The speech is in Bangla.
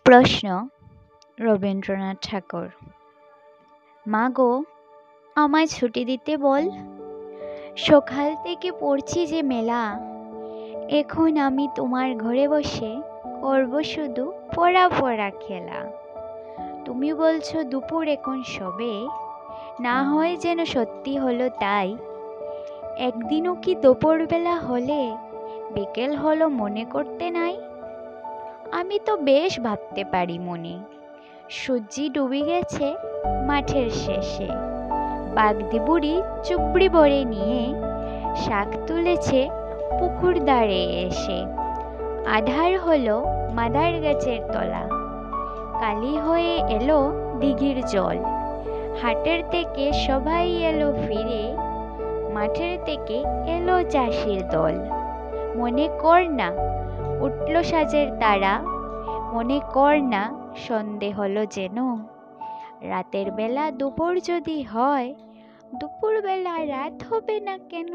প্রশ্ন রবীন্দ্রনাথ ঠাকুর। মা গো, আমায় ছুটি দিতে বল। সকাল থেকে পড়ছি যে মেলা, এখন আমি তোমার ঘরে বসে করব শুধু পড়া পড়া খেলা। তুমি বলছো দুপুর এখন সবে, না হয় যেন সত্যি হলো তাই। একদিনও কি দুপুরবেলা হলে বিকেল হলো মনে করতে নাই? আমি তো বেশ ভাবতে পারি মনে, সূর্যি ডুবে গেছে মাঠের শেষে। বাগদি বুড়ি চুপড়ি ভরে নিয়ে শাক তুলেছে পুকুর ধারে এসে। আধার হলো মাদার গাছের তলা, কালি হয়ে এলো দিঘির জল। হাটের থেকে সবাই এলো ফিরে, মাঠের থেকে এলো চাষির দল। মনে কর না উঠল সাজের তারা, মনে কর না সন্ধে হলো যেন। রাতের বেলা দুপুর যদি হয়, দুপুর বেলা রাত হবে না কেন?